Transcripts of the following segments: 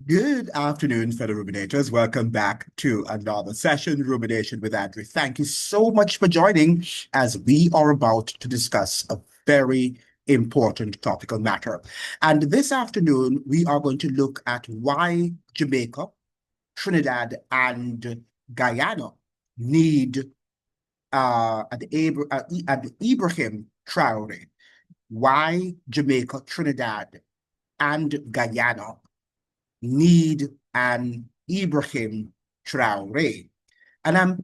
Good afternoon, fellow ruminators. Welcome back to another session, Rumination with Andrew. Thank you so much for joining as we are about to discuss a very important topical matter. And this afternoon, we are going to look at why Jamaica, Trinidad, and Guyana need an Ibrahim Traore. Why Jamaica, Trinidad, and Guyana need an Ibrahim Traore. And I'm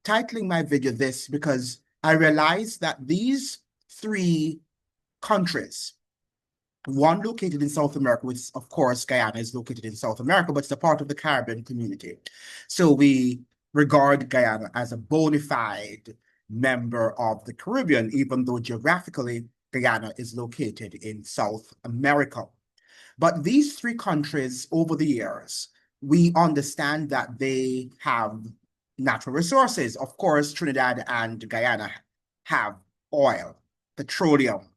titling my video this because I realized that these three countries, one located in South America, which of course Guyana is located in South America, but it's a part of the Caribbean community. So we regard Guyana as a bona fide member of the Caribbean, even though geographically Guyana is located in South America. But these three countries, over the years, we understand that they have natural resources. Of course, Trinidad and Guyana have oil, petroleum.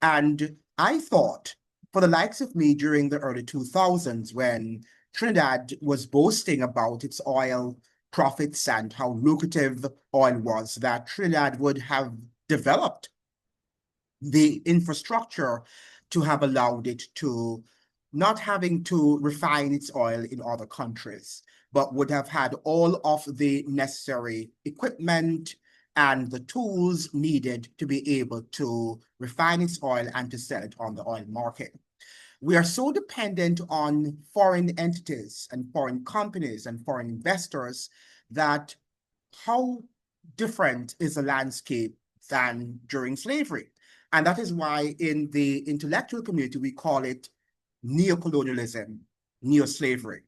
And I thought, for the likes of me during the early 2000s, when Trinidad was boasting about its oil profits and how lucrative oil was, that Trinidad would have developed the infrastructure to have allowed it to not having to refine its oil in other countries, but would have had all of the necessary equipment and the tools needed to be able to refine its oil and to sell it on the oil market. We are so dependent on foreign entities and foreign companies and foreign investors that how different is the landscape than during slavery? And that is why in the intellectual community, we call it neocolonialism, neo-slavery,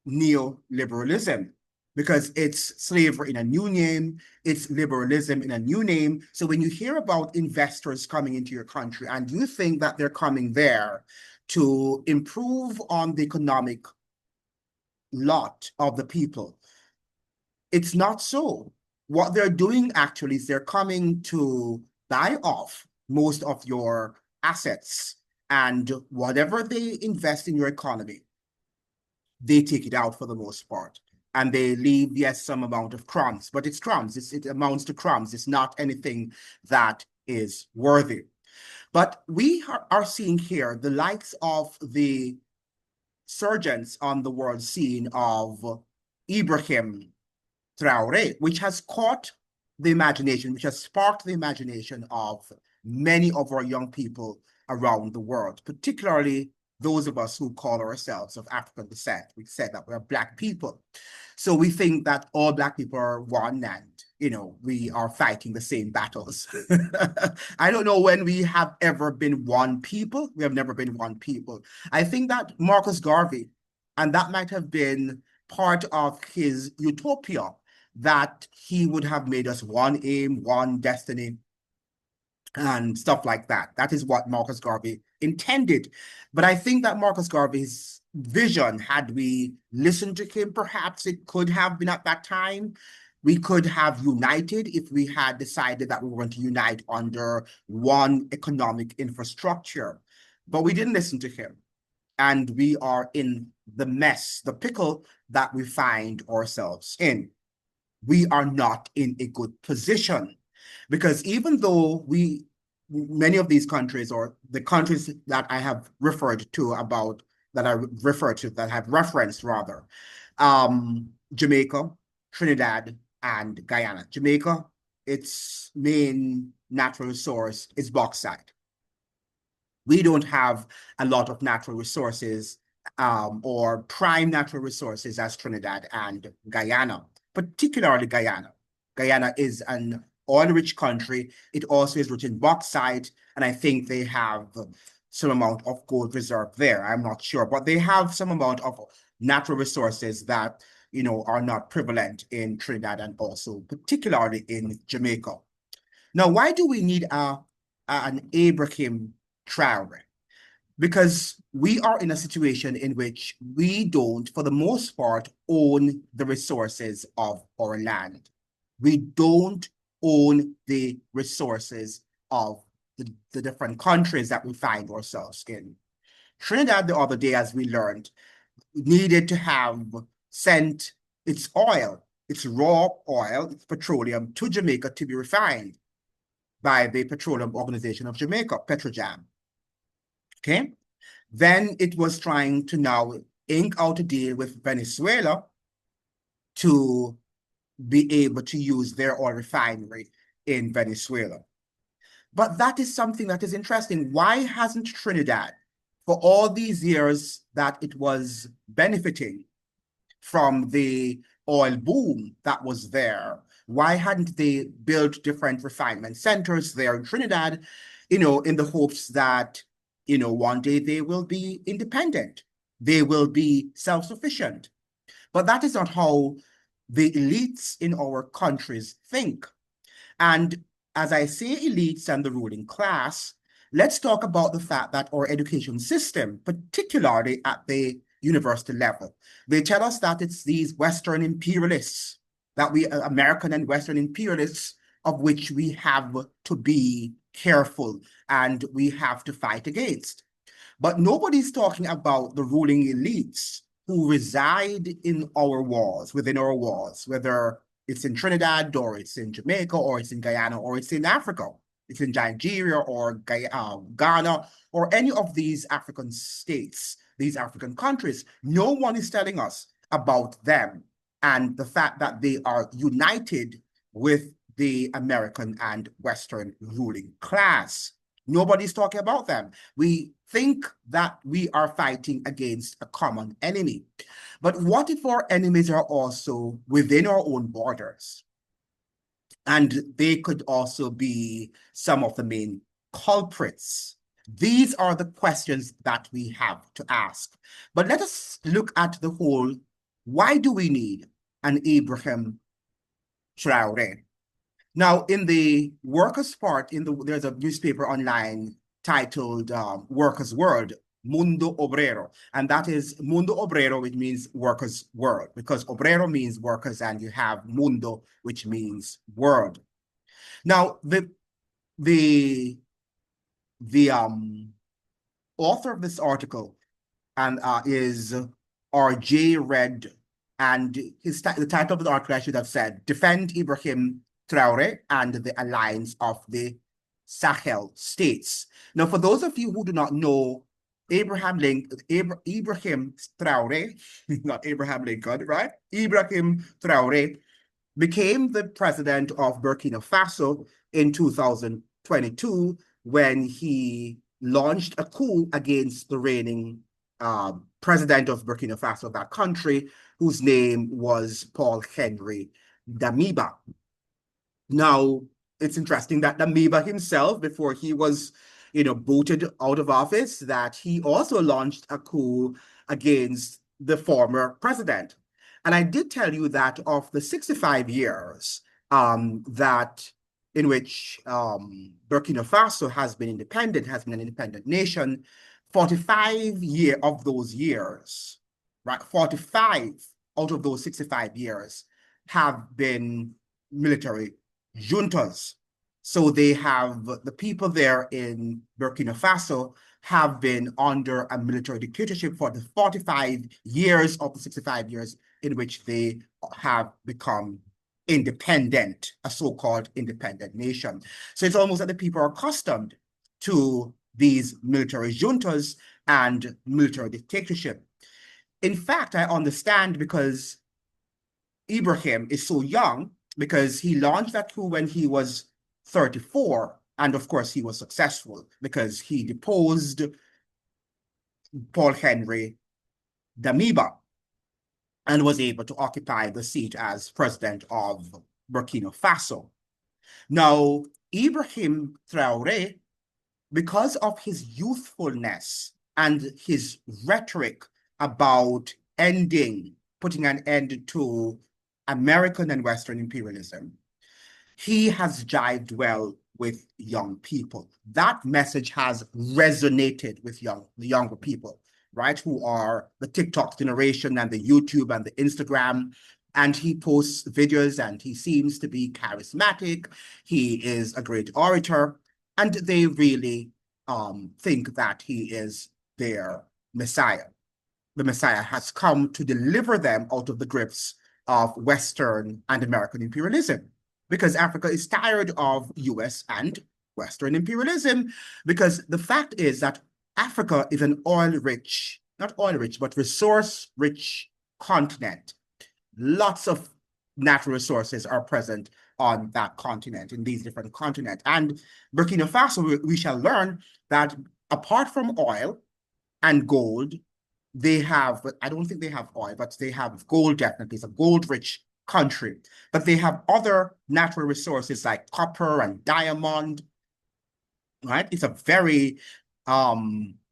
neoliberalism, because it's slavery in a new name, it's liberalism in a new name. So when you hear about investors coming into your country and you think that they're coming there to improve on the economic lot of the people, it's not so. What they're doing actually is they're coming to buy off most of your assets, and whatever they invest in your economy, they take it out for the most part. And they leave, yes, some amount of crumbs, but it's crumbs. It amounts to crumbs. It's not anything that is worthy. But we are seeing here the likes of the surgeons on the world scene of Ibrahim Traore, which has caught the imagination, which has sparked the imagination of many of our young people around the world, particularly those of us who call ourselves of African descent. We said that we're Black people. So we think that all Black people are one and we are fighting the same battles. I don't know when we have ever been one people. We have never been one people. I think that Marcus Garvey, and that might have been part of his utopia, that he would have made us one aim, one destiny, and stuff like that. That is what Marcus Garvey intended. But I think that Marcus Garvey's vision, had we listened to him, perhaps it could have been at that time. We could have united if we had decided that we were going to unite under one economic infrastructure. But we didn't listen to him. And we are in the mess, the pickle that we find ourselves in. We are not in a good position, because even though many of these countries, or the countries that I have referred to about, that I refer to, that have referenced rather, Jamaica, Trinidad, and Guyana. Jamaica, its main natural resource is bauxite. We don't have a lot of natural resources or prime natural resources as Trinidad and Guyana, particularly Guyana. Guyana is an oil-rich country. It also is rich in bauxite, and I think they have some amount of gold reserve there. I'm not sure, but they have some amount of natural resources that are not prevalent in Trinidad and also particularly in Jamaica. Now, why do we need an Ibrahim Traore? Because we are in a situation in which we don't, for the most part, own the resources of our land. We don't own the resources of the different countries that we find ourselves in. Trinidad, the other day, as we learned, needed to have sent its oil, its raw oil, its petroleum, to Jamaica to be refined by the Petroleum Organization of Jamaica, Petrojam. Okay? Then it was trying to now ink out a deal with Venezuela to be able to use their oil refinery in Venezuela. But that is something that is interesting. Why hasn't Trinidad, for all these years that it was benefiting from the oil boom that was there, why hadn't they built different refinement centers there in Trinidad, in the hopes that, one day they will be independent, they will be self-sufficient? But that is not how the elites in our countries think. And as I say elites and the ruling class, let's talk about the fact that our education system, particularly at the university level, they tell us that it's these Western imperialists, that we, American and Western imperialists, of which we have to be careful and we have to fight against. But nobody's talking about the ruling elites who reside in our walls, within our walls, whether it's in Trinidad or it's in Jamaica or it's in Guyana or it's in Africa. It's in Nigeria or Ghana or any of these African states, these African countries. No one is telling us about them and the fact that they are united with the American and Western ruling class. Nobody's talking about them. We think that we are fighting against a common enemy. But what if our enemies are also within our own borders? And they could also be some of the main culprits. These are the questions that we have to ask. But let us look at the whole, why do we need an Ibrahim Traore? Now, in the workers' part, there's a newspaper online titled Workers' World, Mundo Obrero. And that is Mundo Obrero, which means workers' world, because obrero means workers, and you have mundo, which means world. Now, the author of this article and is R.J. Red, and the title of the article I should have said, Defend Ibrahim Traore and the Alliance of the Sahel States. Now, for those of you who do not know, Ibrahim Traore, not Abraham Lincoln, right? Ibrahim Traore became the president of Burkina Faso in 2022 when he launched a coup against the reigning president of Burkina Faso, that country, whose name was Paul Henry Damiba. Now, it's interesting that Damiba himself, before he was, booted out of office, that he also launched a coup against the former president. And I did tell you that of the 65 years that in which Burkina Faso has been independent, has been an independent nation, 45 of those years, right? 45 out of those 65 years have been military juntas. So they have, the people there in Burkina Faso have been under a military dictatorship for the 45 years of the 65 years in which they have become independent, a so-called independent nation. So it's almost that the people are accustomed to these military juntas and military dictatorship. In fact, I understand because Ibrahim is so young, because he launched that coup when he was 34, and of course he was successful because he deposed Paul Henry Damiba and was able to occupy the seat as president of Burkina Faso. Now, Ibrahim Traore, because of his youthfulness and his rhetoric about putting an end to American and Western imperialism, he has jived well with young people. That message has resonated with the younger people, right? Who are the TikTok generation and the YouTube and the Instagram. And he posts videos and he seems to be charismatic. He is a great orator. And they really think that he is their messiah. the Messiah has come to deliver them out of the grips of Western and American imperialism, because Africa is tired of US and Western imperialism, because the fact is that Africa is an oil-rich, not oil-rich, but resource-rich continent. Lots of natural resources are present on that continent, in these different continents. And Burkina Faso, we shall learn that apart from oil and gold, they have, I don't think they have oil, but they have gold definitely. It's a gold-rich country. But they have other natural resources like copper and diamond, right? It's a very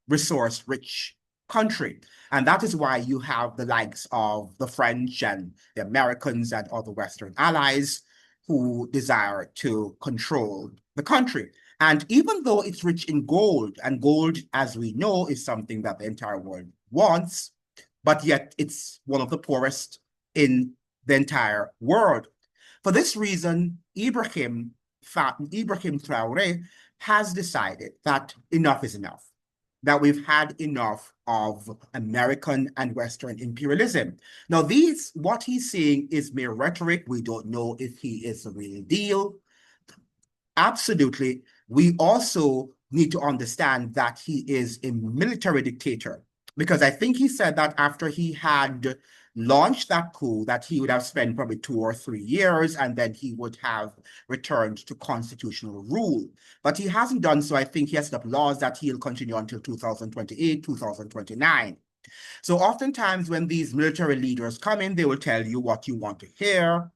resource-rich country. And that is why you have the likes of the French and the Americans and other Western allies who desire to control the country. And even though it's rich in gold, and gold, as we know, is something that the entire world wants, but yet it's one of the poorest in the entire world. For this reason, Ibrahim Traore has decided that enough is enough, that we've had enough of American and Western imperialism. Now, what he's saying is mere rhetoric. We don't know if he is the real deal. Absolutely. We also need to understand that he is a military dictator, because I think he said that after he had launched that coup, that he would have spent probably 2 or 3 years, and then he would have returned to constitutional rule. But he hasn't done so. I think he has set up laws that he'll continue until 2028, 2029. So oftentimes when these military leaders come in, they will tell you what you want to hear.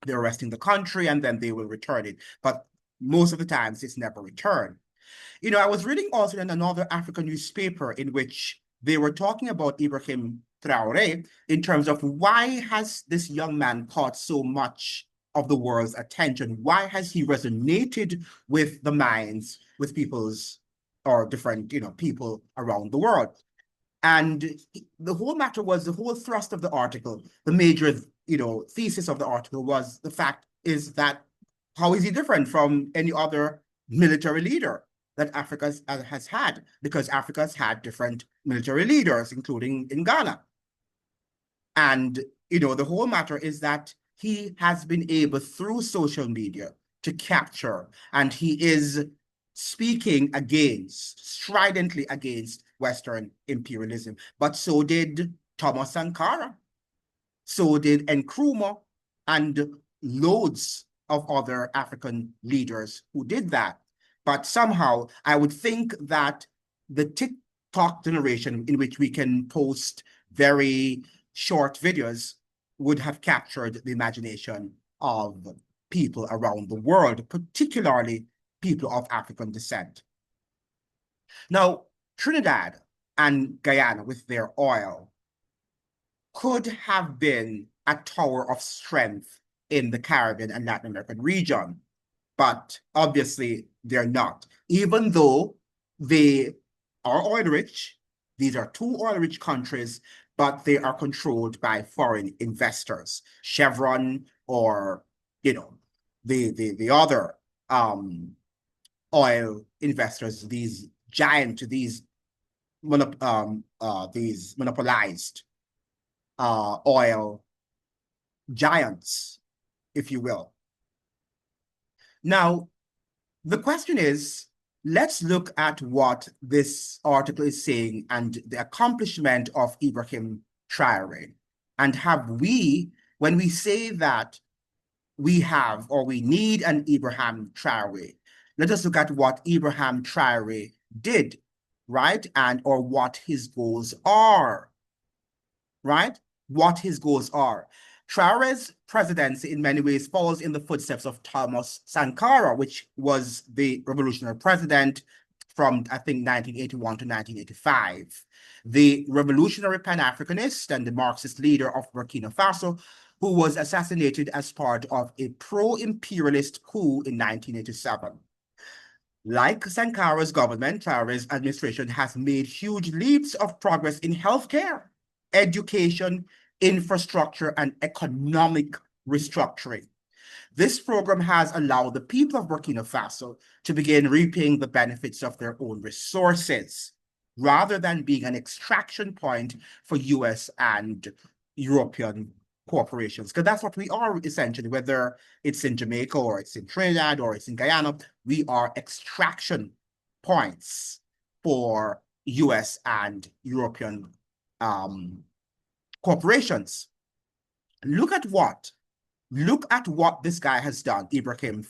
They're arresting the country, and then they will return it. But most of the times, it's never returned. You know, I was reading also in another African newspaper in which they were talking about Ibrahim Traore in terms of why has this young man caught so much of the world's attention? Why has he resonated with the minds, with people's, or different, people around the world? And the whole matter was, the whole thrust of the article, the major, thesis of the article was the fact is that how is he different from any other military leader that Africa has had? Because Africa has had different military leaders, including in Ghana. And, the whole matter is that he has been able, through social media, to capture, and he is speaking stridently against Western imperialism. But so did Thomas Sankara, so did Nkrumah, and loads of other African leaders who did that. But somehow, I would think that the TikTok generation, in which we can post very short videos, would have captured the imagination of people around the world, particularly people of African descent. Now, Trinidad and Guyana, with their oil, could have been a tower of strength in the Caribbean and Latin American region, but obviously they're not. Even though they are oil-rich, these are two oil-rich countries, but they are controlled by foreign investors, Chevron, or the other oil investors, these monopolized oil giants, if you will. Now, the question is, let's look at what this article is saying and the accomplishment of Ibrahim Traoré. And have we, when we say that we have or we need an Ibrahim Traoré, let us look at what Ibrahim Traoré did, right? Or what his goals are, right? What his goals are. Traoré's presidency in many ways falls in the footsteps of Thomas Sankara, which was the revolutionary president from, I think, 1981 to 1985. The revolutionary Pan-Africanist and the Marxist leader of Burkina Faso, who was assassinated as part of a pro-imperialist coup in 1987. Like Sankara's government, Traoré's administration has made huge leaps of progress in healthcare, education, infrastructure, and economic restructuring. This program has allowed the people of Burkina Faso to begin reaping the benefits of their own resources. rather than being an extraction point for US and European corporations. Because that's what we are essentially, whether it's in Jamaica or it's in Trinidad or it's in Guyana, we are extraction points for US and European corporations. Look at what this guy has done, Ibrahim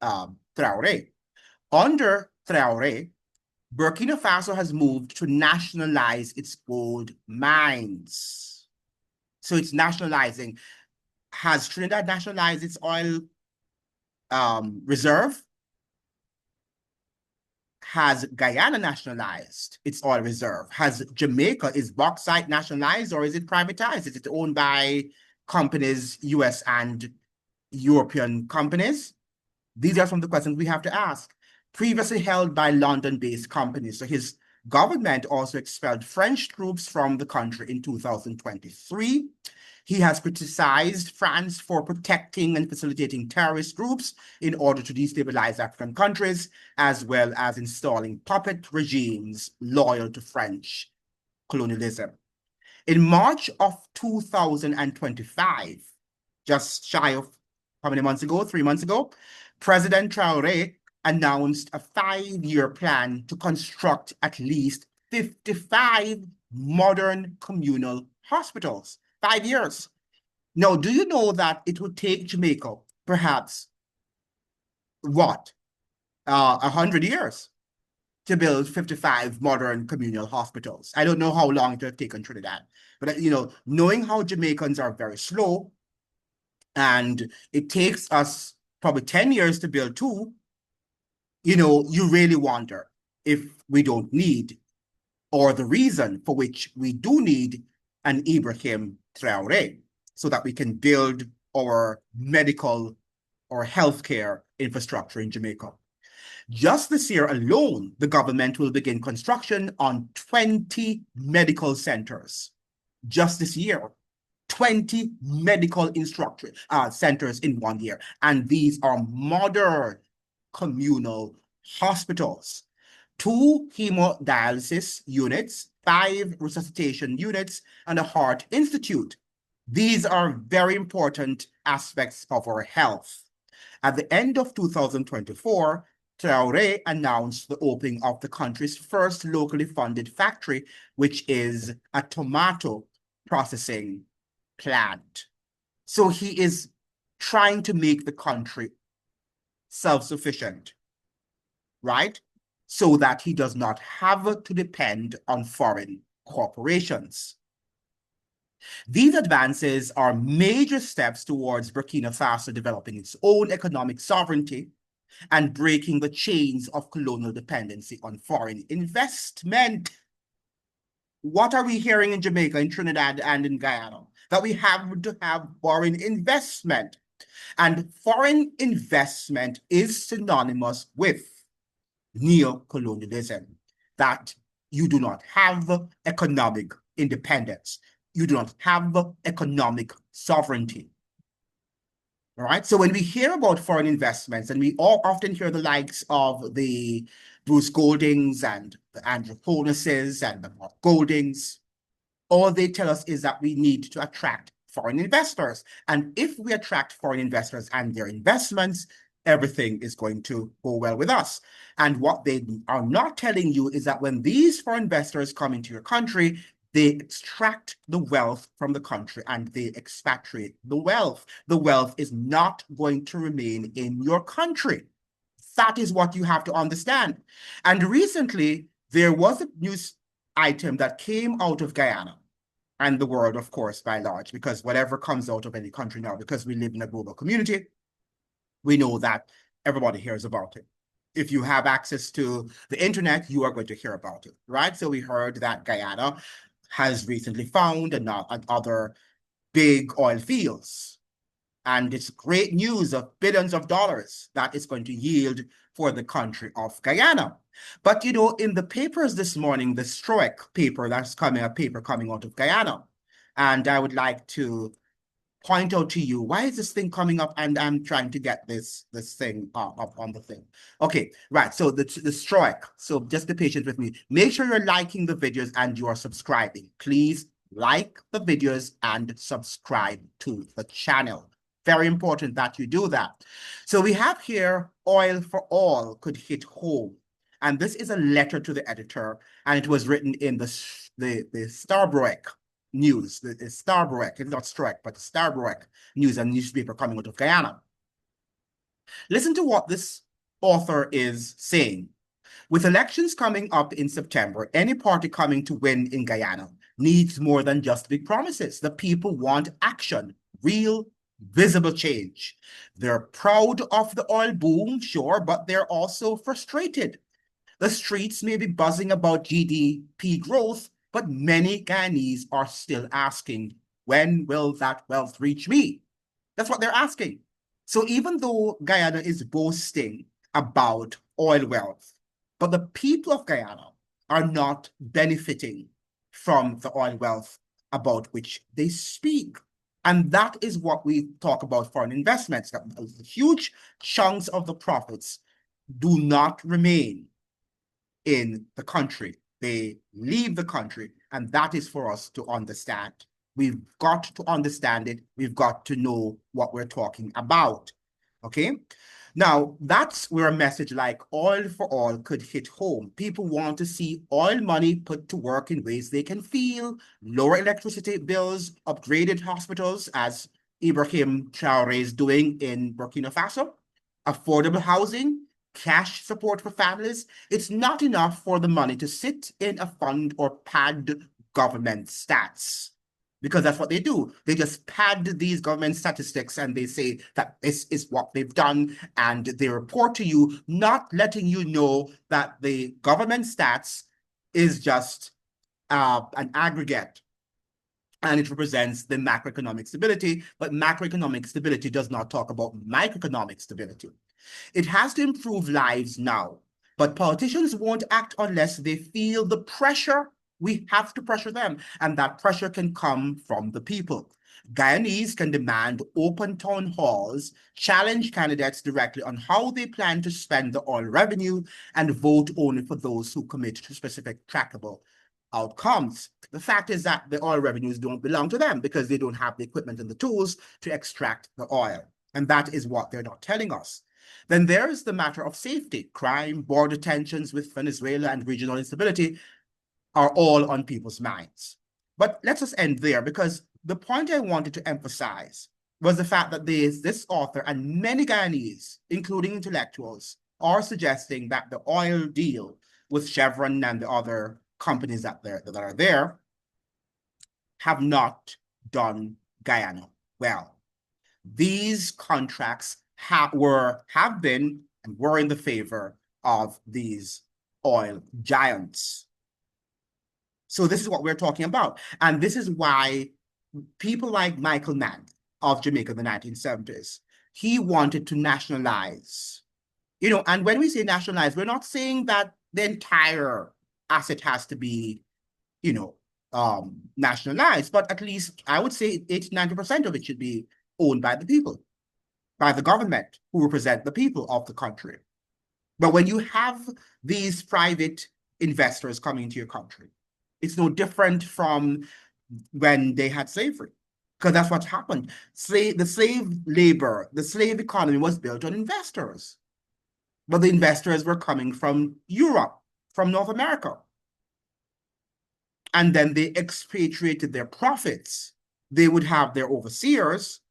Traore. Under Traore, Burkina Faso has moved to nationalize its gold mines. So it's nationalizing. Has Trinidad nationalized its oil reserve? Has Guyana nationalized its oil reserve? Has Jamaica, is bauxite nationalized or is it privatized? Is it owned by companies, US and European companies? These are some of the questions we have to ask. Previously held by London-based companies. So his government also expelled French troops from the country in 2023. He has criticized France for protecting and facilitating terrorist groups in order to destabilize African countries, as well as installing puppet regimes loyal to French colonialism. In March of 2025, just shy of how many months ago, 3 months ago, President Traoré announced a 5-year plan to construct at least 55 modern communal hospitals. 5 years. Now, do you know that it would take Jamaica perhaps what? 100 years to build 55 modern communal hospitals. I don't know how long it would have taken Trinidad, but knowing how Jamaicans are very slow, and it takes us probably 10 years to build 2, you really wonder if we don't need, or the reason for which we do need an Ibrahim Traoré, so that we can build our medical or healthcare infrastructure in Jamaica. Just this year alone, the government will begin construction on 20 medical centers. Just this year, 20 medical centers in 1 year. And these are modern communal hospitals. 2 hemodialysis units, 5 resuscitation units, and a heart institute. These are very important aspects of our health. At the end of 2024, Traoré announced the opening of the country's first locally funded factory, which is a tomato processing plant. So he is trying to make the country self-sufficient, right? So that he does not have to depend on foreign corporations. These advances are major steps towards Burkina Faso developing its own economic sovereignty and breaking the chains of colonial dependency on foreign investment. What are we hearing in Jamaica, in Trinidad, and in Guyana? That we have to have foreign investment. And foreign investment is synonymous with neocolonialism, that you do not have economic independence. You do not have economic sovereignty. All right. So when we hear about foreign investments, and we all often hear the likes of the Bruce Goldings and the Andrew Holnesses and the Mark Goldings, all they tell us is that we need to attract foreign investors. And if we attract foreign investors and their investments, everything is going to go well with us. And what they are not telling you is that when these foreign investors come into your country, they extract the wealth from the country and they expatriate the wealth. The wealth is not going to remain in your country. That is what you have to understand. And recently, there was a news item that came out of Guyana and the world, of course, by large, because whatever comes out of any country now, because we live in a global community, we know that everybody hears about it. If you have access to the internet, you are going to hear about it, right? So we heard that Guyana has recently found other big oil fields. And it's great news of billions of dollars that is going to yield for the country of Guyana. But, in the papers this morning, the STROIC paper, a paper coming out of Guyana, and I would like to point out to you, why is this thing coming up? And I'm trying to get this thing up on the thing. Okay, right. So the strike. So just be patient with me. Make sure you're liking the videos and you're subscribing. Please like the videos and subscribe to the channel. Very important that you do that. So we have here, oil for all could hit home. And this is a letter to the editor, and it was written in the Starbroek News, the Starbroek, it's not strike, but Starbroek News, and newspaper coming out of Guyana. Listen to what this author is saying. With elections coming up in September, any party coming to win in Guyana needs more than just big promises. The people want action, real, visible change. They're proud of the oil boom, sure, but they're also frustrated. The streets may be buzzing about GDP growth, but many Guyanese are still asking, when will that wealth reach me? That's what they're asking. So even though Guyana is boasting about oil wealth, but the people of Guyana are not benefiting from the oil wealth about which they speak. And that is what we talk about foreign investments. That huge chunks of the profits do not remain in the country. They leave the country, and that is for us to understand. We've got to understand it. We've got to know what we're talking about. Okay? Now, that's where a message like oil for all could hit home. People want to see oil money put to work in ways they can feel, lower electricity bills, upgraded hospitals, as Ibrahim Traore is doing in Burkina Faso, affordable housing, cash support for families. It's not enough for the money to sit in a fund or pad government stats, because that's what they do. They just pad these government statistics and they say that this is what they've done, and they report to you, not letting you know that the government stats is just an aggregate, and it represents the macroeconomic stability, but macroeconomic stability does not talk about microeconomic stability. It has to improve lives now, but politicians won't act unless they feel the pressure. We have to pressure them, and that pressure can come from the people. Guyanese can demand open town halls, challenge candidates directly on how they plan to spend the oil revenue, and vote only for those who commit to specific trackable outcomes. The fact is that the oil revenues don't belong to them because they don't have the equipment and the tools to extract the oil. And that is what they're not telling us. Then there is the matter of safety. Crime, border tensions with Venezuela, and regional instability are all on people's minds. But let's just end there, because the point I wanted to emphasize was the fact that this author and many Guyanese, including intellectuals, are suggesting that the oil deal with Chevron and the other companies that are there have not done Guyana well. These contracts have been and were in the favor of these oil giants. So this is what we're talking about. And this is why people like Michael Mann of Jamaica in the 1970s, he wanted to nationalize. And when we say nationalize, we're not saying that the entire asset has to be, nationalized, but at least I would say 80–90% of it should be owned by the people, by the government who represent the people of the country. But when you have these private investors coming into your country, it's no different from when they had slavery, because that's what happened. The slave labor, the slave economy was built on investors, but the investors were coming from Europe, from North America. And then they expatriated their profits. They would have their overseers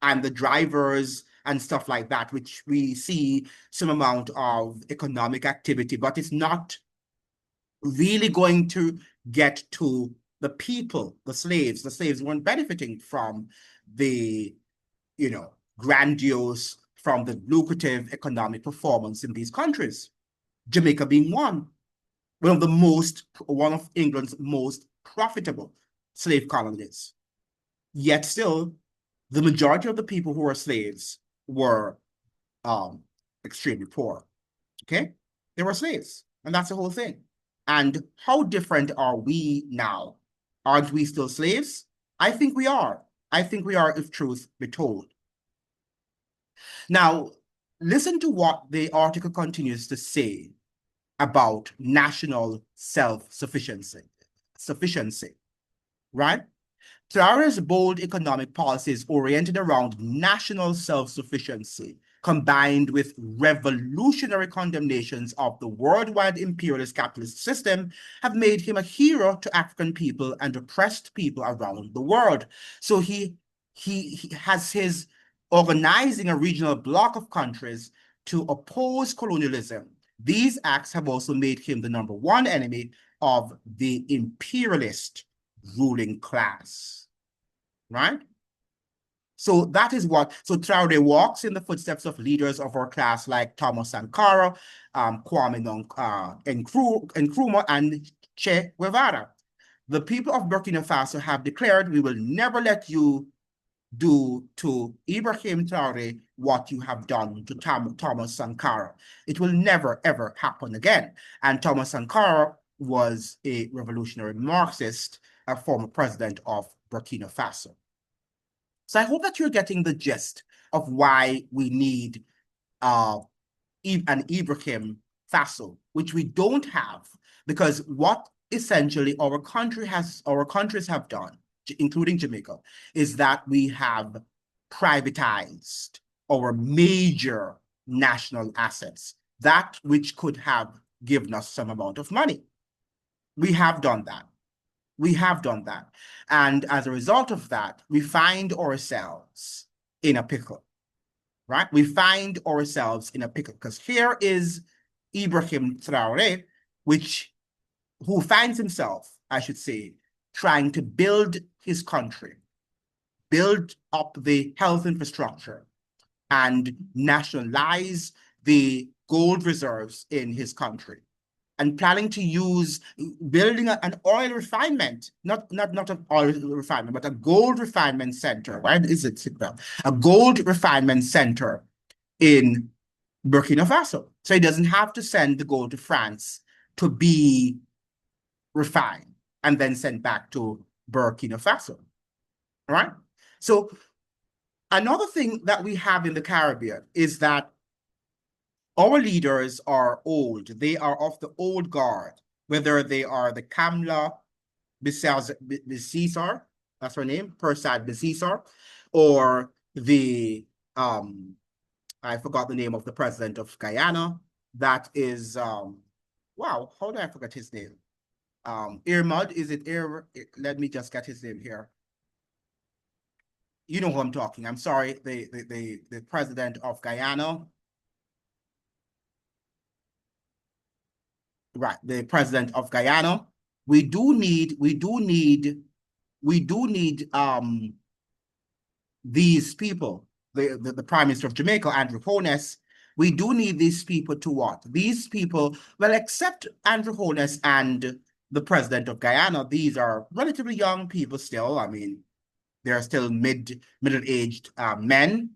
and the drivers and stuff like that, which we see some amount of economic activity, but it's not really going to get to the people, the slaves. The slaves weren't benefiting from the, grandiose, from the lucrative economic performance in these countries. Jamaica being one of England's most profitable slave colonies. Yet still, the majority of the people who were slaves were extremely poor. Okay? They were slaves, and that's the whole thing. And how different are we now? Aren't we still slaves? I think we are. I think we are, if truth be told. Now, listen to what the article continues to say about national sufficiency, right? Traore's bold economic policies oriented around national self-sufficiency, combined with revolutionary condemnations of the worldwide imperialist capitalist system, have made him a hero to African people and oppressed people around the world. So he has his organizing a regional bloc of countries to oppose colonialism. These acts have also made him the number one enemy of the imperialist ruling class, right? So that is what, so Traore walks in the footsteps of leaders of our class like Thomas Sankara, Kwame Nkrumah, and Che Guevara. The people of Burkina Faso have declared, we will never let you do to Ibrahim Traore what you have done to Thomas Sankara. It will never, ever happen again. And Thomas Sankara was a revolutionary Marxist, a former president of Burkina Faso. So I hope that you're getting the gist of why we need an Ibrahim Faso, which we don't have, because what essentially our countries have done, including Jamaica, is that we have privatized our major national assets, that which could have given us some amount of money. We have done that. We have done that. And as a result of that, we find ourselves in a pickle, right? We find ourselves in a pickle because here is Ibrahim Traore, who finds himself, I should say, trying to build his country, build up the health infrastructure, and nationalize the gold reserves in his country, and planning to use building an oil refinement, not an oil refinement, but a gold refinement center. Why is it a gold refinement center in Burkina Faso? So he doesn't have to send the gold to France to be refined and then sent back to Burkina Faso. All right. So another thing that we have in the Caribbean is that our leaders are old. They are of the old guard, whether they are the Kamla Bisisar, that's her name, Persad Bisisar, or the, I forgot the name of the president of Guyana. That is, wow, how did I forget his name? Irmad, is it let me just get his name here. You know who I'm talking. I'm sorry, the president of Guyana. Right, the president of Guyana. We do need these people, the Prime Minister of Jamaica, Andrew Holness. We do need these people to what? These people, well, except Andrew Holness and the president of Guyana, these are relatively young people still. I mean, they're still middle-aged men.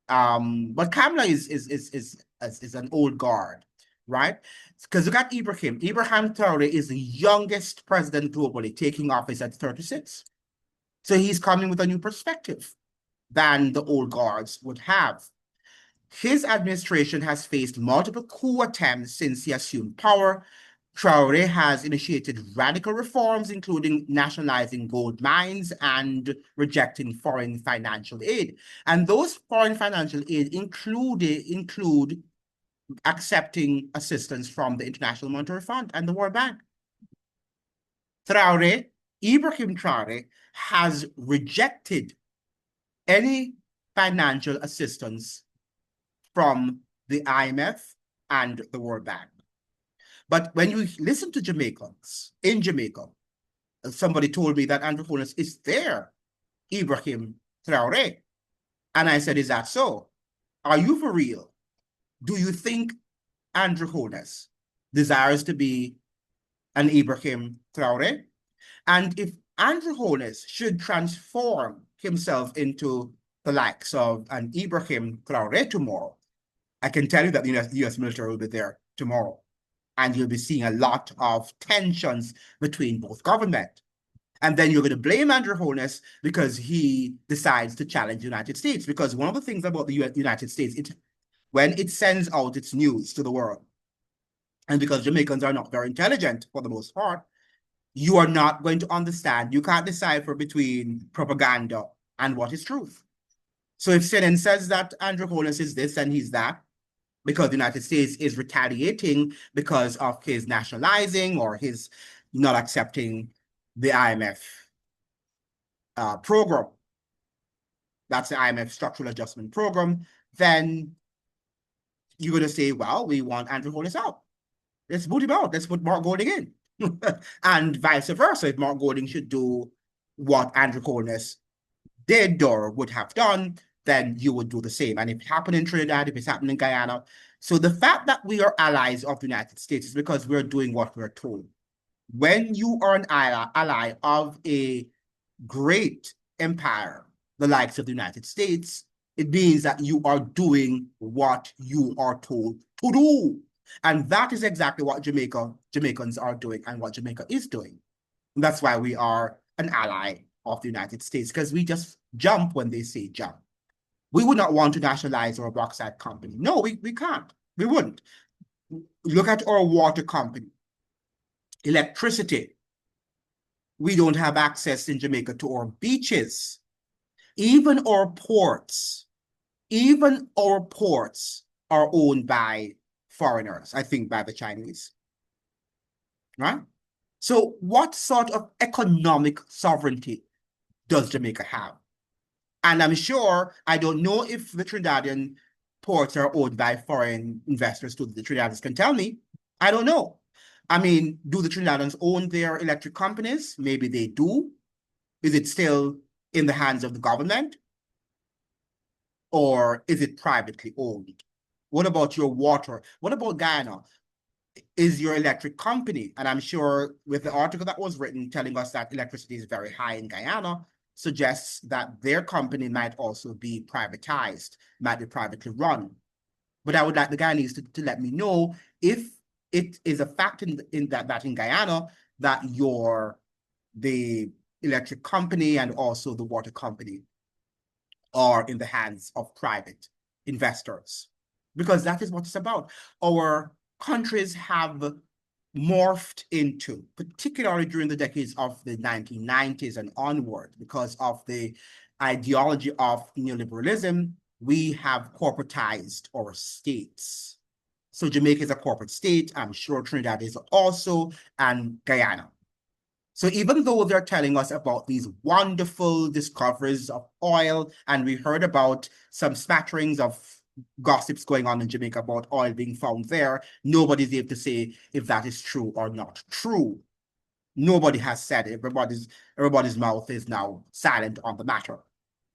But Kamala is an old guard, right? Because look at Ibrahim. Ibrahim Traoré is the youngest president globally, taking office at 36. So he's coming with a new perspective than the old guards would have. His administration has faced multiple coup attempts since he assumed power. Traoré has initiated radical reforms, including nationalizing gold mines and rejecting foreign financial aid. And those foreign financial aid include accepting assistance from the International Monetary Fund and the World Bank. Ibrahim Traoré has rejected any financial assistance from the IMF and the World Bank. But when you listen to Jamaicans, in Jamaica, somebody told me that Andrew Holness is there, Ibrahim Traoré. And I said, is that so? Are you for real? Do you think Andrew Holness desires to be an Ibrahim Traoré? And if Andrew Holness should transform himself into the likes of an Ibrahim Traoré tomorrow, I can tell you that the US military will be there tomorrow. And you'll be seeing a lot of tensions between both governments. And then you're going to blame Andrew Holness because he decides to challenge the United States. Because one of the things about the United States, when it sends out its news to the world, and because Jamaicans are not very intelligent for the most part, you are not going to understand. You can't decipher between propaganda and what is truth. So if CNN says that Andrew Holness is this and he's that, because the United States is retaliating because of his nationalizing or his not accepting the IMF program, that's the IMF structural adjustment program, then you're going to say, well, we want Andrew Holness out. Let's boot him out. Let's put Mark Golding in. And vice versa. If Mark Golding should do what Andrew Holness did or would have done, then you would do the same. And if it happened in Trinidad, if it's happened in Guyana. So the fact that we are allies of the United States is because we're doing what we're told. When you are an ally of a great empire, the likes of the United States, it means that you are doing what you are told to do. And that is exactly what Jamaicans are doing and what Jamaica is doing. And that's why we are an ally of the United States, because we just jump when they say jump. We would not want to nationalize our bauxite company. No, we can't. We wouldn't. Look at our water company. Electricity. We don't have access in Jamaica to our beaches. Even our ports are owned by foreigners, I think by the Chinese, right? So what sort of economic sovereignty does Jamaica have? And I'm sure, I don't know if the Trinidadian ports are owned by foreign investors too. The Trinidadians can tell me. I don't know. I mean, do the Trinidadians own their electric companies? Maybe they do. Is it still in the hands of the government? Or is it privately owned? What about your water? What about Guyana? Is your electric company, and I'm sure with the article that was written telling us that electricity is very high in Guyana, suggests that their company might also be privatized, might be privately run. But I would like the Guyanese to let me know if it is a fact in that in Guyana that the electric company and also the water company are in the hands of private investors, because that is what it's about. Our countries have morphed into, particularly during the decades of the 1990s and onward, because of the ideology of neoliberalism, we have corporatized our states. So Jamaica is a corporate state. I'm sure Trinidad is also, and Guyana. So even though they're telling us about these wonderful discoveries of oil, and we heard about some smatterings of gossips going on in Jamaica about oil being found there, nobody's able to say if that is true or not true. Nobody has said it. Everybody's mouth is now silent on the matter,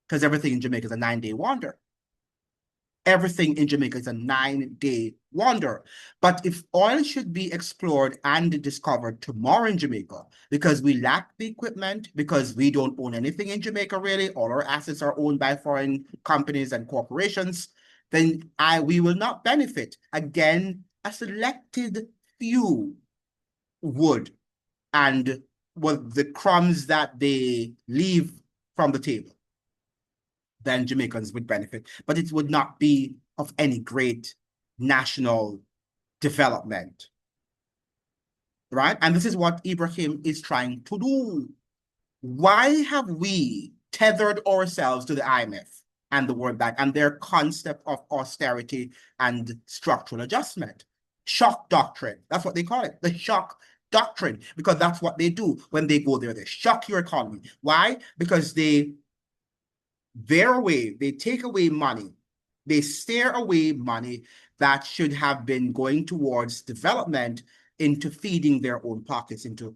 because everything in Jamaica is a 9-day wonder. Everything in Jamaica is a 9-day wonder. But if oil should be explored and discovered tomorrow in Jamaica, because we lack the equipment, because we don't own anything in Jamaica really, all our assets are owned by foreign companies and corporations, then we will not benefit. Again, a selected few would, and with the crumbs that they leave from the table, then Jamaicans would benefit. But it would not be of any great national development, right? And this is what Ibrahim is trying to do. Why have we tethered ourselves to the IMF and the World Bank and their concept of austerity and structural adjustment? Shock doctrine, that's what they call it, the shock doctrine, because that's what they do when they go there. They shock your economy. Why? Because they take away money. They steer away money that should have been going towards development into feeding their own pockets, into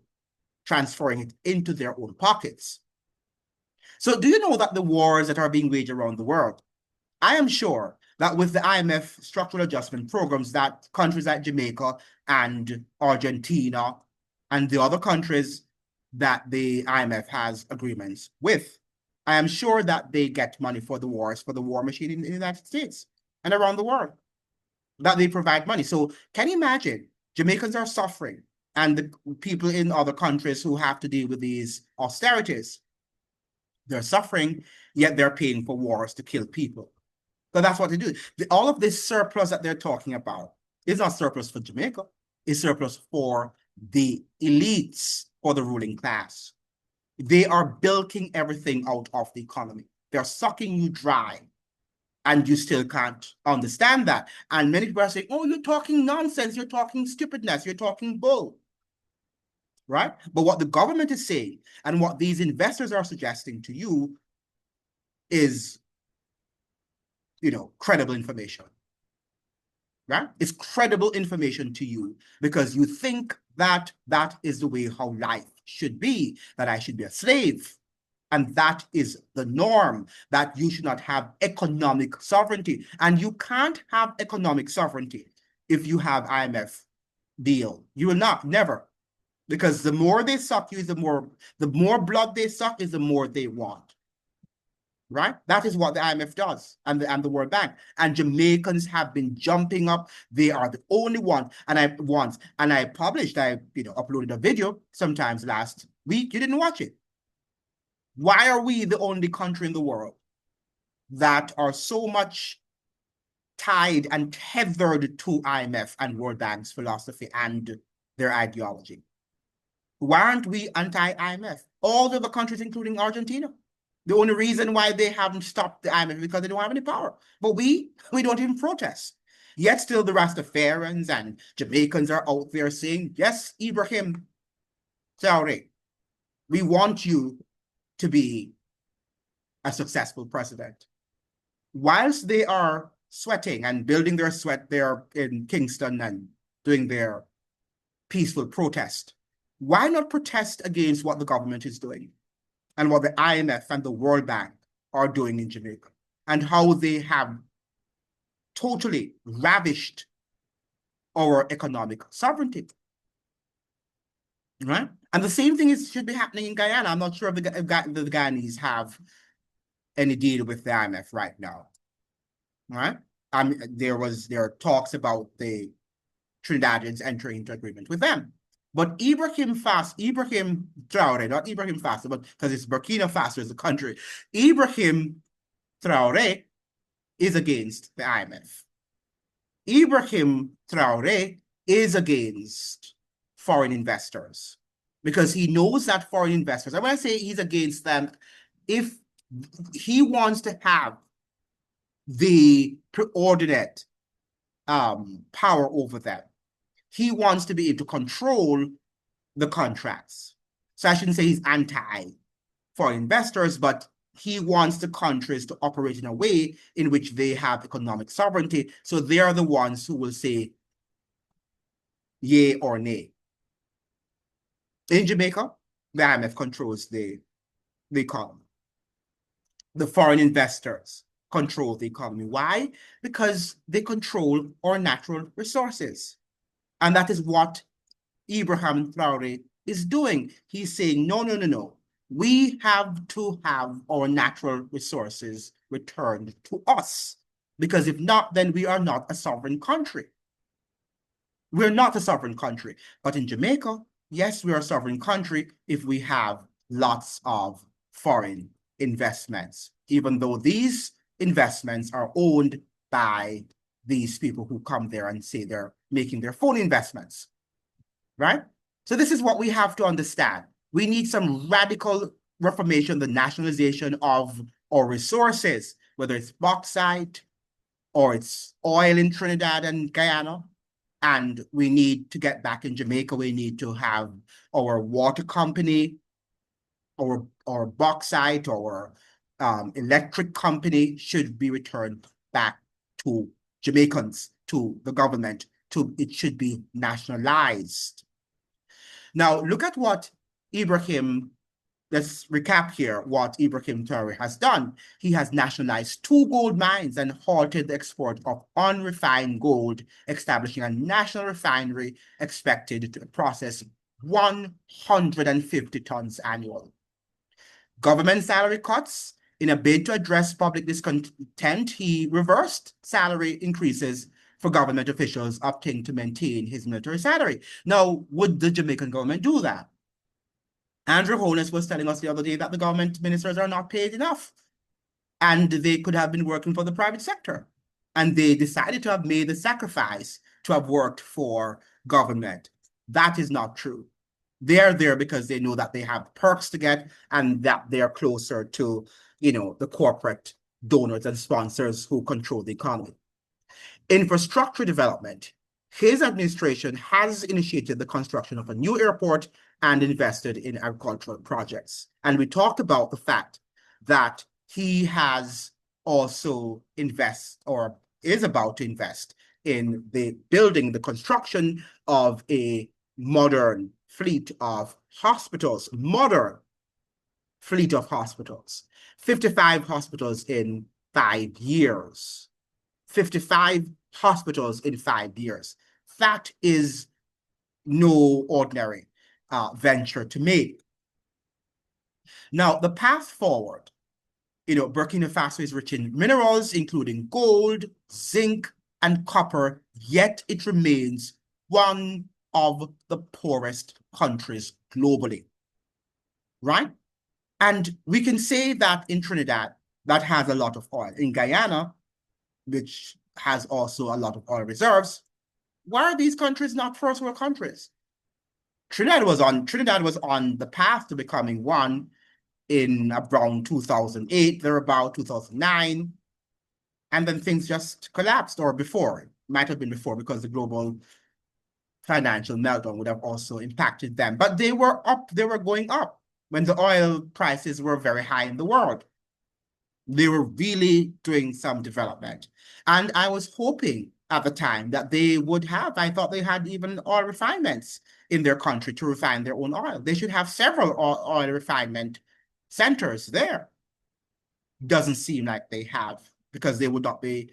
transferring it into their own pockets. So do you know that the wars that are being waged around the world, I am sure that with the IMF structural adjustment programs, that countries like Jamaica and Argentina and the other countries that the IMF has agreements with, I am sure that they get money for the wars, for the war machine in the United States and around the world, that they provide money. So can you imagine? Jamaicans are suffering. and the people in other countries who have to deal with these austerities. They're suffering, yet they're paying for wars to kill people. So that's what they do. All of this surplus that they're talking about is not surplus for Jamaica. It's surplus for the elites, for the ruling class. They are bilking everything out of the economy. They're sucking you dry, and you still can't understand that. And many people are saying, oh, you're talking nonsense, you're talking stupidness, you're talking bull, right? But what the government is saying and what these investors are suggesting to you is, credible information, right? It's credible information to you because you think that that is the way how life should be, that I should be a slave. And that is the norm, that you should not have economic sovereignty. And you can't have economic sovereignty if you have IMF deal. You will not, never. Because the more they suck you, the more blood they suck is the more they want. Right? That is what the IMF does, and the World Bank. And Jamaicans have been jumping up. They are the only one. And I uploaded a video sometimes last week. You didn't watch it. Why are we the only country in the world that are so much tied and tethered to IMF and World Bank's philosophy and their ideology? Why aren't we anti-IMF? All the other countries, including Argentina. The only reason why they haven't stopped the IMF is because they don't have any power. But we don't even protest. Yet still the Rastafarians and Jamaicans are out there saying, yes, Ibrahim Traoré, we want you to be a successful president. Whilst they are sweating and building their sweat there in Kingston and doing their peaceful protest, why not protest against what the government is doing and what the IMF and the World Bank are doing in Jamaica and how they have totally ravished our economic sovereignty, right? And the same thing should be happening in Guyana. I'm not sure if the Guyanese have any deal with the IMF right now, right? There are talks about the Trinidadians entering into agreement with them. But Ibrahim Traore, not Ibrahim Faso, but because it's Burkina Faso is the country, Ibrahim Traore is against the IMF. Ibrahim Traore is against foreign investors because he knows that foreign investors, and when I say he's against them, if he wants to have the preordinate power over them, he wants to be able to control the contracts. So I shouldn't say he's anti-foreign investors, but he wants the countries to operate in a way in which they have economic sovereignty. So they are the ones who will say yay or nay. In Jamaica, the IMF controls the economy. The foreign investors control the economy. Why? Because they control our natural resources. And that is what Ibrahim Traore is doing. He's saying, no. We have to have our natural resources returned to us. Because if not, then we are not a sovereign country. We're not a sovereign country. But in Jamaica, yes, we are a sovereign country if we have lots of foreign investments, even though these investments are owned by these people who come there and say they're making their phone investments, right? So this is what we have to understand. We need some radical reformation, the nationalization of our resources, whether it's bauxite or it's oil in Trinidad and Guyana. And we need to get back in Jamaica. We need to have our water company, or bauxite, or electric company should be returned back to Jamaicans, to the government. It should be nationalized. Now, look at what let's recap here what Ibrahim Traore has done. He has nationalized 2 gold mines and halted the export of unrefined gold, establishing a national refinery expected to process 150 tons annually. Government salary cuts. In a bid to address public discontent, he reversed salary increases for government officials opting to maintain his military salary. Now, would the Jamaican government do that? Andrew Holness was telling us the other day that the government ministers are not paid enough, and they could have been working for the private sector. And they decided to have made the sacrifice to have worked for government. That is not true. They are there because they know that they have perks to get and that they are closer to, the corporate donors and sponsors who control the economy. Infrastructure development. His administration has initiated the construction of a new airport and invested in agricultural projects. And we talked about the fact that he has also is about to invest in the construction of a modern fleet of hospitals, 55 hospitals in 5 years. 55 hospitals in 5 years. That is no ordinary venture to make. Now, the path forward, Burkina Faso is rich in minerals, including gold, zinc, and copper, yet it remains one of the poorest countries globally, right? And we can say that in Trinidad, that has a lot of oil. In Guyana, which has also a lot of oil reserves, why are these countries not first world countries? Trinidad was on the path to becoming one in around 2008, they're about 2009, and then things just collapsed, or before. It might have been before, because the global financial meltdown would have also impacted them. But they were going up when the oil prices were very high in the world. They were really doing some development. And I was hoping at the time that they would have, I thought they had even oil refinements in their country to refine their own oil. They should have several oil refinement centers there. Doesn't seem like they have, because they would not be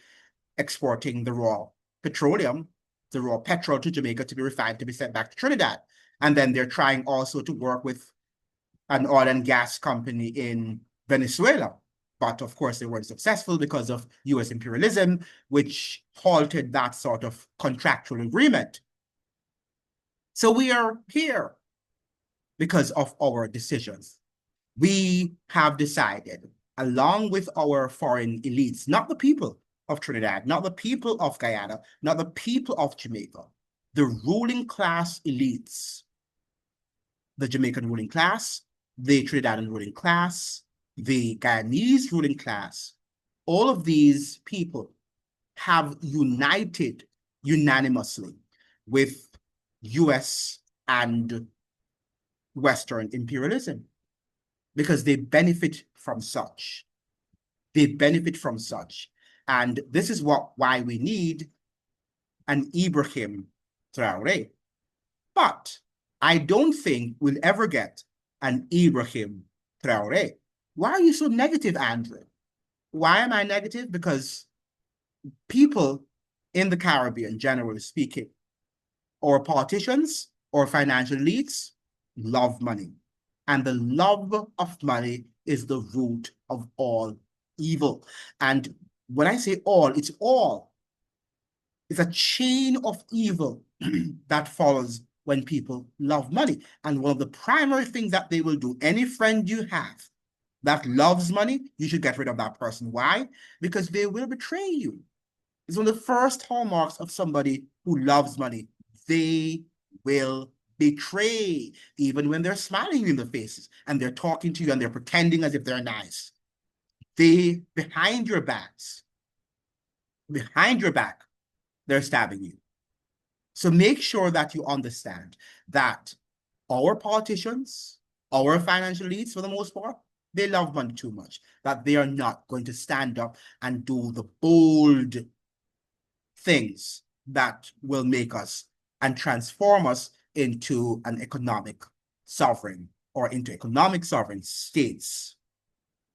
exporting the raw petroleum, the raw petrol to Jamaica to be refined, to be sent back to Trinidad. And then they're trying also to work with an oil and gas company in Venezuela. But of course, they weren't successful because of US imperialism, which halted that sort of contractual agreement. So we are here because of our decisions. We have decided, along with our foreign elites, not the people of Trinidad, not the people of Guyana, not the people of Jamaica, the ruling class elites, the Jamaican ruling class, the Trinidadian ruling class, the Guyanese ruling class, all of these people have united unanimously with US and Western imperialism, because they benefit from such. They benefit from such. And this is why we need an Ibrahim Traoré. But I don't think we'll ever get an Ibrahim Traoré. Why are you so negative, Andrew? Why am I negative? Because people in the Caribbean, generally speaking, or politicians or financial elites, love money. And the love of money is the root of all evil. And when I say all, it's all. It's a chain of evil that follows when people love money. And one of the primary things that they will do, any friend you have that loves money, you should get rid of that person. Why? Because they will betray you. It's one of the first hallmarks of somebody who loves money. They will betray, even when they're smiling in the faces and they're talking to you and they're pretending as if they're nice. They, behind your back, they're stabbing you. So make sure that you understand that our politicians, our financial elites, for the most part, they love money too much, that they are not going to stand up and do the bold things that will make us and transform us into an economic sovereign, or into economic sovereign states.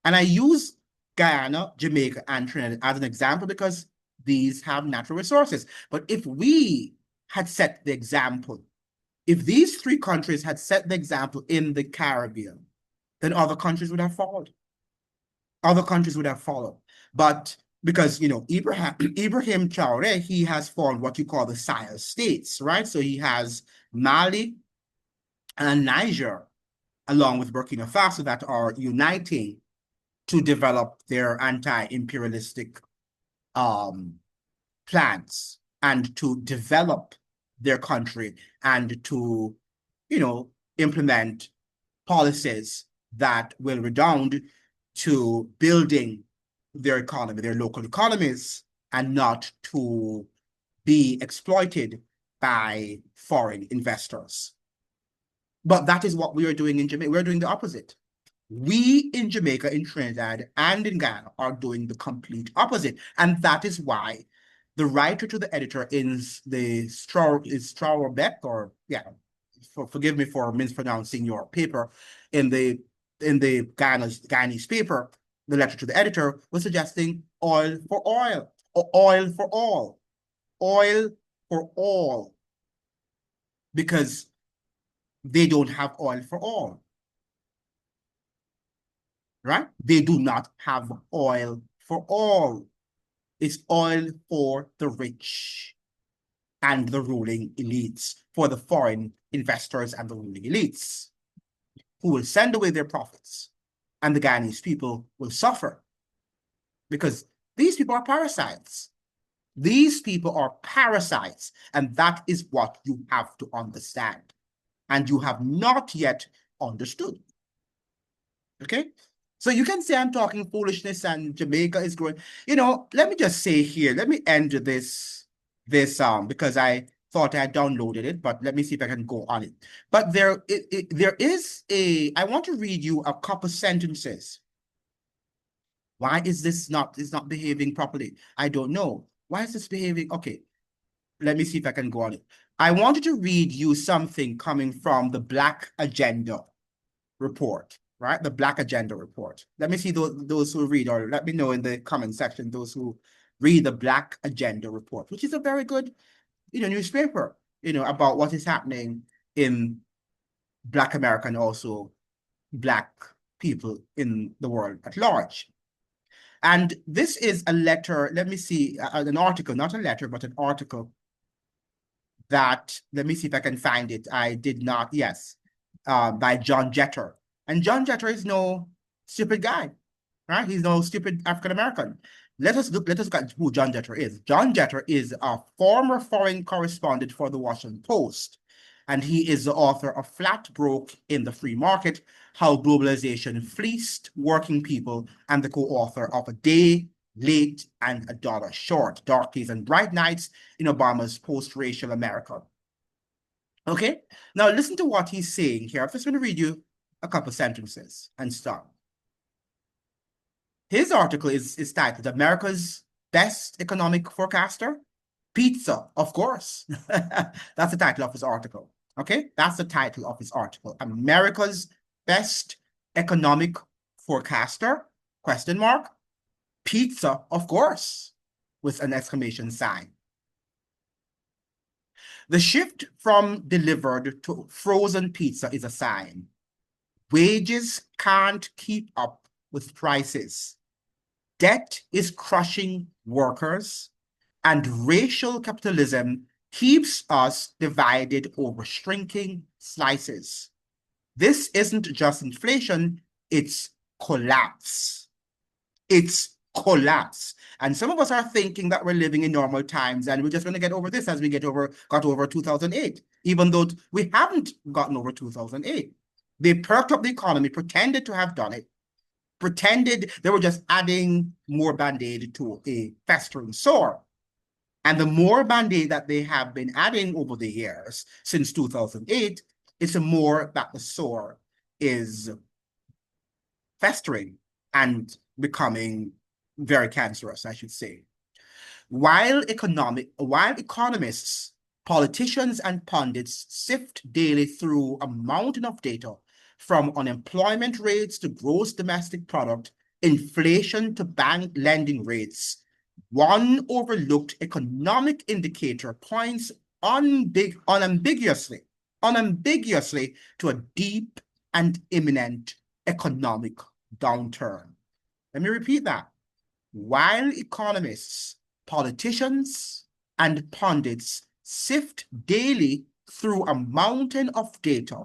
And I use Guyana, Jamaica, and Trinidad as an example because these have natural resources. But if we had set the example, if these three countries had set the example in the Caribbean, then other countries would have followed. Other countries would have followed. But because, you know, Ibrahim Traore, he has formed what you call the Sahel states, right? So he has Mali and Niger, along with Burkina Faso, that are uniting to develop their anti-imperialistic plans and to develop their country and to, you know, implement policies that will redound to building their economy, their local economies, and not to be exploited by foreign investors. But that is what we are doing in Jamaica. We're doing the opposite. We in Jamaica, in Trinidad, and in Ghana are doing the complete opposite. And that is why the writer to the editor in the Straurbeck, or yeah, forgive me for mispronouncing your paper, in the Guyanese paper, the letter to the editor was suggesting oil for oil, oil for all, oil for all, because they don't have oil for all. Right? They do not have oil for all. It's oil for the rich and the ruling elites, for the foreign investors and the ruling elites, who will send away their profits, and the Guyanese people will suffer, because these people are parasites. These people are parasites, and that is what you have to understand, and you have not yet understood. Okay? So you can say I'm talking foolishness and Jamaica is growing. You know, let me just say here, let me end this because I thought I had downloaded it, but let me see if I can go on it. But there is I want to read you a couple sentences. Why is this not behaving properly? I don't know. Why is this behaving? Okay, let me see if I can go on it. I wanted to read you something coming from the Black Agenda report, right? The Black Agenda report. Let me see those who read, or let me know in the comment section, those who read the Black Agenda report, which is a very good, you know, newspaper, you know, about what is happening in Black America and also Black people in the world at large. And this is a letter, let me see, an article, not a letter, but an article that, let me see if I can find it. I did not, yes, by John Jeter. And John Jeter is no stupid guy, right? He's no stupid African-American. Let us look at who John Jeter is. John Jeter is a former foreign correspondent for the Washington Post, and he is the author of Flat Broke in the Free Market, How Globalization Fleeced Working People, and the co-author of A Day Late and a Dollar Short, Dark Days and Bright Nights in Obama's Post-Racial America. Okay, now listen to what he's saying here. I'm just going to read you a couple sentences and start. His article is titled America's Best Economic Forecaster? Pizza, of course. That's the title of his article. Okay, that's the title of his article. America's Best Economic Forecaster? Question mark. Pizza, of course, with an exclamation sign. The shift from delivered to frozen pizza is a sign. Wages can't keep up with prices. Debt is crushing workers, and racial capitalism keeps us divided over shrinking slices. This isn't just inflation, it's collapse. It's collapse. And some of us are thinking that we're living in normal times and we're just going to get over this as we got over 2008, even though we haven't gotten over 2008. They perked up the economy, pretended to have done it, pretended they were just adding more Band-Aid to a festering sore. And the more Band-Aid that they have been adding over the years since 2008, it's the more that the sore is festering and becoming very cancerous, I should say. While economists, politicians, and pundits sift daily through a mountain of data, from unemployment rates to gross domestic product, inflation to bank lending rates, one overlooked economic indicator points unambiguously to a deep and imminent economic downturn. Let me repeat that. while economists, politicians, and pundits sift daily through a mountain of data,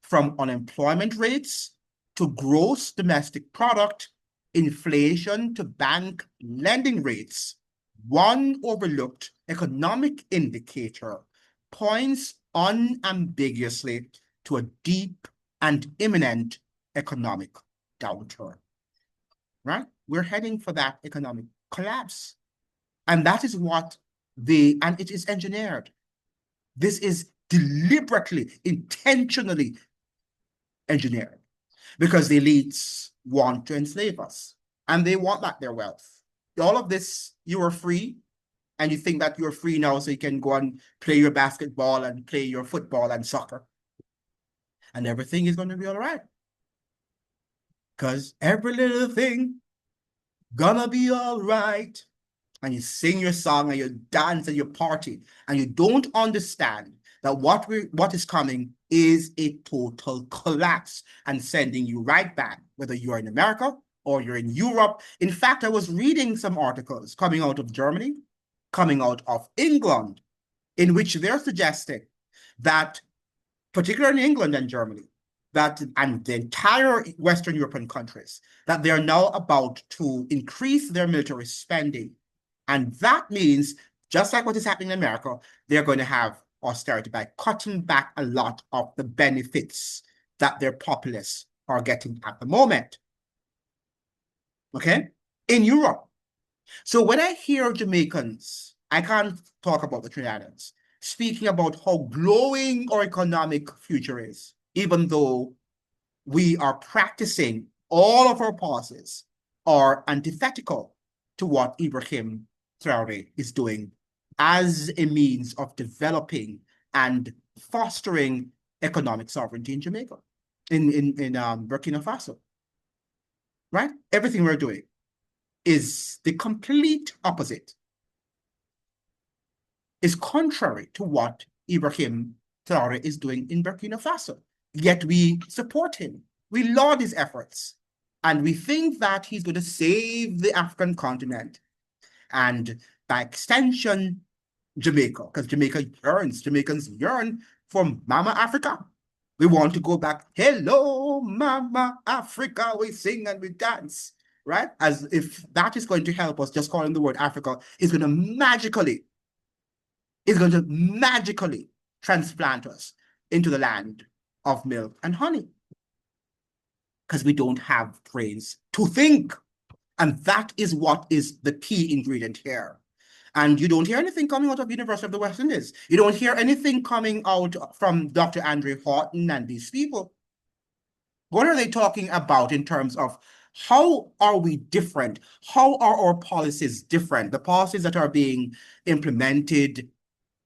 from unemployment rates to gross domestic product, inflation to bank lending rates, one overlooked economic indicator points unambiguously to a deep and imminent economic downturn, right? We're heading for that economic collapse. And that is what and it is engineered. This is deliberately, intentionally engineered because the elites want to enslave us and they want back their wealth. All of this, you are free and you think that you're free now so you can go and play your basketball and play your football and soccer. And everything is going to be all right. Because every little thing gonna be all right. And you sing your song and you dance and you party and you don't understand that what is coming is a total collapse and sending you right back, whether you're in America or you're in Europe. In fact, I was reading some articles coming out of Germany, coming out of England, in which they're suggesting that, particularly in England and Germany, that and the entire Western European countries, that they are now about to increase their military spending. And that means, just like what is happening in America, they're going to have austerity by cutting back a lot of the benefits that their populace are getting at the moment. Okay? In Europe. So when I hear Jamaicans, I can't talk about the Trinidadians, speaking about how glowing our economic future is, even though we are practicing all of our policies are antithetical to what Ibrahim Traore is doing as a means of developing and fostering economic sovereignty in Jamaica, in Burkina Faso, right? Everything we're doing is the complete opposite, is contrary to what Ibrahim Traore is doing in Burkina Faso. Yet we support him. We laud his efforts. And we think that he's going to save the African continent. And by extension, Jamaica, because Jamaicans yearn for Mama Africa. We want to go back. Hello, Mama Africa. We sing and we dance, right? As if that is going to help us, just calling the word Africa is going to magically transplant us into the land of milk and honey. Because we don't have brains to think. And that is what is the key ingredient here. And you don't hear anything coming out of the University of the West Indies. You don't hear anything coming out from Dr. Andre Horton and these people. What are they talking about in terms of how are we different? How are our policies different? The policies that are being implemented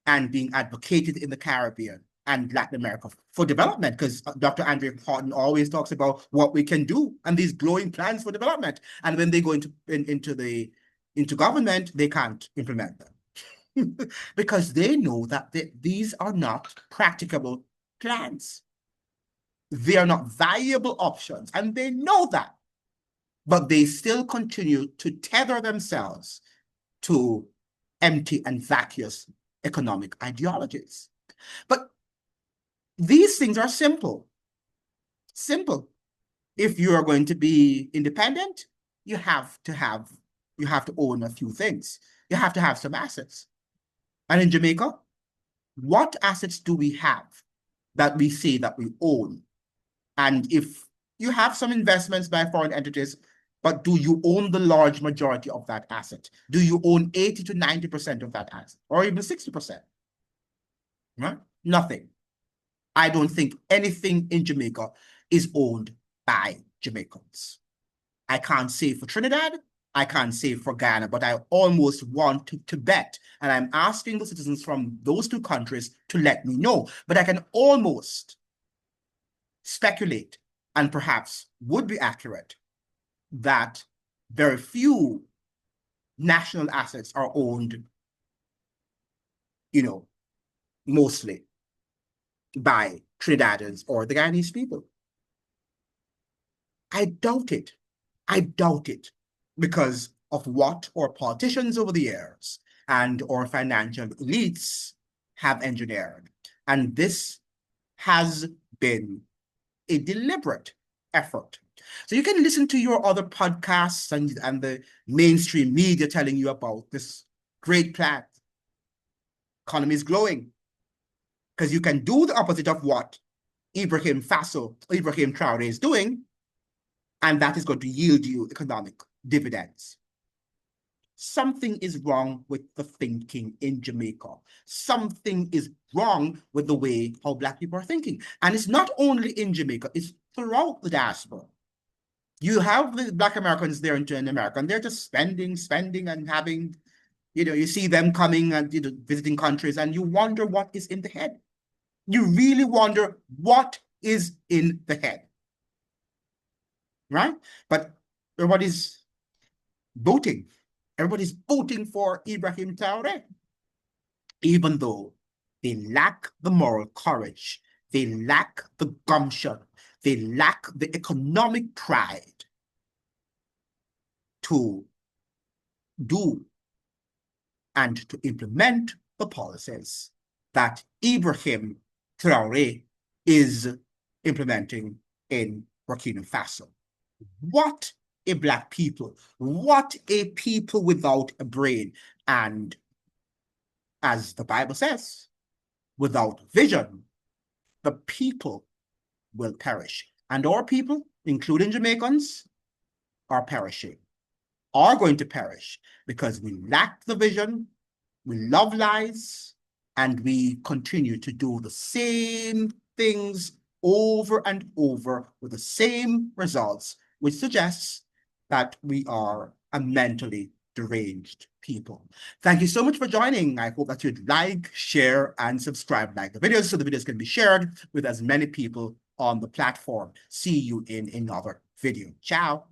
and being advocated in the Caribbean and Latin America for development, because Dr. Andre Horton always talks about what we can do and these glowing plans for development. And when they go into government, they can't implement them because they know that these are not practicable plans. They are not viable options, and they know that. But they still continue to tether themselves to empty and vacuous economic ideologies. But these things are simple. Simple. If you are going to be independent, you have to own a few things. You have to have some assets. And in Jamaica, what assets do we have that we say that we own? And if you have some investments by foreign entities, but do you own the large majority of that asset? Do you own 80 to 90% of that asset, or even 60%? Right? Nothing. I don't think anything in Jamaica is owned by Jamaicans. I can't say for Trinidad, I can't say for Guyana, but I almost want to bet, and I'm asking the citizens from those two countries to let me know, but I can almost speculate, and perhaps would be accurate, that very few national assets are owned, mostly by Trinidadians or the Guyanese people. I doubt it. I doubt it because of what our politicians over the years and our financial elites have engineered. And this has been a deliberate effort. So you can listen to your other podcasts and the mainstream media telling you about this great plan. Economy is growing. Because you can do the opposite of what Ibrahim Traoré is doing, and that is going to yield you economic dividends. Something is wrong with the thinking in Jamaica. Something is wrong with the way how Black people are thinking. And it's not only in Jamaica, it's throughout the diaspora. You have the Black Americans there in America, and they're just spending, and having, you see them coming and visiting countries, and you wonder what is in the head. You really wonder what is in the head, right? But everybody's voting. Everybody's voting for Ibrahim Traoré, even though they lack the moral courage, they lack the gumption, they lack the economic pride to do and to implement the policies that Ibrahim Traoré is implementing in Burkina Faso. What a Black people, what a people without a brain. And as the Bible says, without vision, the people will perish. And our people, including Jamaicans, are perishing, are going to perish because we lack the vision, we love lies, and we continue to do the same things over and over with the same results, which suggests that we are a mentally deranged people. Thank you so much for joining. I hope that you'd like, share, and subscribe, like the videos so the videos can be shared with as many people on the platform. See you in another video. Ciao.